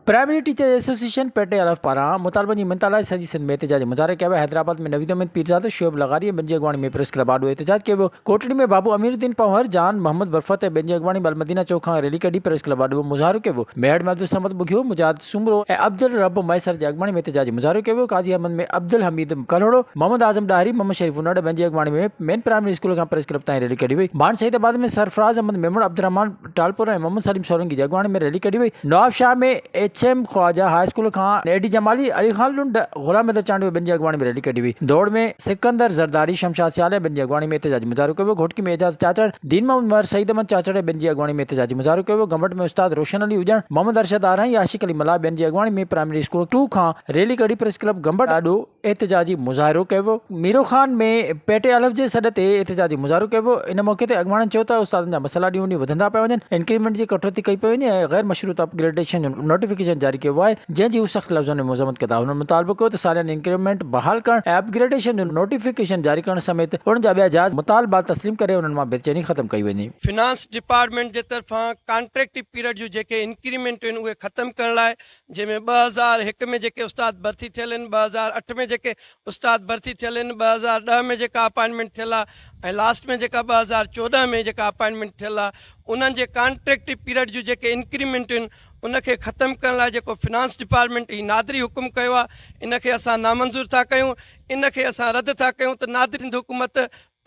Primary teacher association पेटे अलफ पारां मुतालबन जी मञता लाइ सॼी सिंध में एहतजाज मुज़ाहिरे कया विया। हैदराबाद में नवीद अहमद पीरज़ाद शोएब लगारी ऐं ॿियनि जी अॻवानी में प्रेस क्लब आॾो एहतजाज कयो वियो। कोटड़ी में बाबू अमीरुद्दीन पवहर जान मोहम्मद बरफ़त ऐं ॿियनि जी अॻवानी मदीना चौक खां रैली कढी प्रेस क्लब आॾो मुज़ाहिरो कयो वियो। मेहर में अब्दुल समद बुघियो मुजाहिद सुमरो ऐं अब्दुल रब मैसर जी अॻवानी में एहतजाजी मुज़ाहिरो कयो वियो। काज़ी अहमद में अब्दुल हमीद कलहोड़ो मोहम्मद आज़म डाहरी मोहम्मद शरीफ उनड़ ॿियनि जी अॻवानी में मेन प्राइमरी स्कूल खां प्रेस क्लब ताईं रैली कढी वई। बाण शहीदाबाद में सरफराज अहमद मेमण अब्दुलरहमान टालपुर ऐं मोहम्मद सलीम सोलंकी जी अॻवानी में रैली कढी वई। नवाब शाह में HM ख्वाजा हाई स्कूल खां एडी जमाली अली खान लुंड गुलाम हैदर चांडवी ॿियनि जी अॻवानी में रैली कढी वई। दौड़ में सिकंदर ज़रदारी शमशाद सियाल ऐं ॿियनि जी अॻवानी में एहतजाजी मुज़ाहिरो कयो वियो। घोटकी में एजाज चाचड़ दीन मोहम्मद मर सईद अहमद चाचड़ ऐं ॿियनि जी अॻवानी में एहतजाजी मुज़ाहिरो कयो वियो। गंबट में उस्ताद रोशन अली हुजण मोहम्मद अरशद आरही आशिक अली मला ॿियनि जी अॻवानी में प्राइमरी स्कूल 2 खां रैली कढी प्रेस क्लब गंबट ॾाढो एहतजाजी मुज़ाहिरो कयो वियो। मीरो खान में पेटे अलफ जे सॾ ते एहतजाजी मुज़ाहिरो कयो वियो। इन मौक़े ते अॻवाननि चयो त उस्तादनि जा मसइला ॾींहों ॾींहुं वधंदा पिया वञनि, इंक्रीमेंट जी कटौती कई पई वञे ऐं गैर मशरूत अपग्रेडेशन जो नोटिफिकेशन जारी कयो आहे जंहिंजी हू सख़्त लफ़्ज़नि में मज़म्मत कंदा। हुननि मुतालबो कयो त सालियानी इंक्रीमेंट बहाल करण ऐं अपग्रेडेशन जो नोटिफिकेशन जारी करण समेत उन्हनि जा ॿिया जाइज़ मुतालबा तस्लीम करे उन्हनि मां बेचैनी ख़त्म कई वञे। फिनांस डिपार्टमेंट जे तरफ़ां कॉन्ट्रेक्टिव पीरियड जूं जेके इंक्रीमेंट आहिनि उहे ख़त्म करण लाइ, जंहिंमें 2001 में जेके उस्ताद भर्ती थियल आहिनि, 2008 में जेके उस्ताद भर्ती थियल आहिनि, 2010 में जेका अपॉइंटमेंट थियल आहे ऐं लास्ट में जेका 2014 में जेका अपॉइंटमेंट थियल आहे, उन्हनि जे कॉन्ट्रेक्टिव पीरियड जूं जेके इंक्रीमेंट आहिनि उनखे ख़त्म करण लाइ जेको फिनांस डिपार्टमेंट ही नादरी हुकुम कयो आहे, इनखे असां नामंज़ूर था कयूं, इनखे असां रद्द था कयूं त नादरी हुकूमत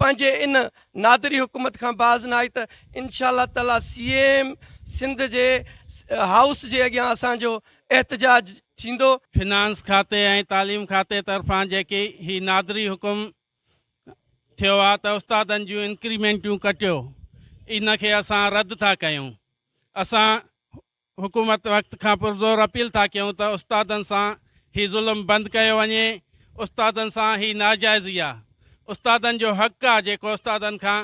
पंहिंजे इन नादरी हुकूमत खां बाज़ न आई त इंशाअल्लाह ताला CM सिंध जे हाउस जे अॻियां असांजो एहतजाज थींदो। फिनांस खाते ऐं तालीम खाते तरफ़ां जेकी ही नादरी हुकुम थियो आहे त उस्तादनि जूं इंक्रीमेंटूं कटियो, इनखे असां रद्द था कयूं। असां हुकूमत वक़्त खां पुरज़ोर अपील था कयूं त उस्तादनि सां ही ज़ुल्म बंदि कयो वञे। उस्तादनि सां ही नाजाइज़ी आहे, उस्तादनि जो हक़ आहे जेको उस्तादनि खां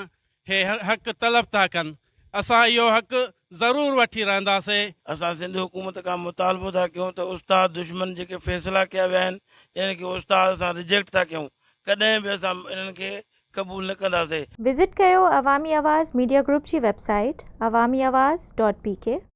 हे हक़ तलब था कनि, असां इहो हक़ ज़रूरु वठी रहंदासीं। असां सिंध हुकूमत खां मुतालबो था कयूं त उस्ताद दुश्मन जेके फ़ैसिला कया विया आहिनि यानी कि उस्ताद असां रिजेक्ट था कयूं, कॾहिं बि असां इन्हनि खे क़बूल न कंदासीं। विज़िट कयो अवामी आवाज़ मीडिया ग्रुप जी वेबसाइट awamiawaz.pk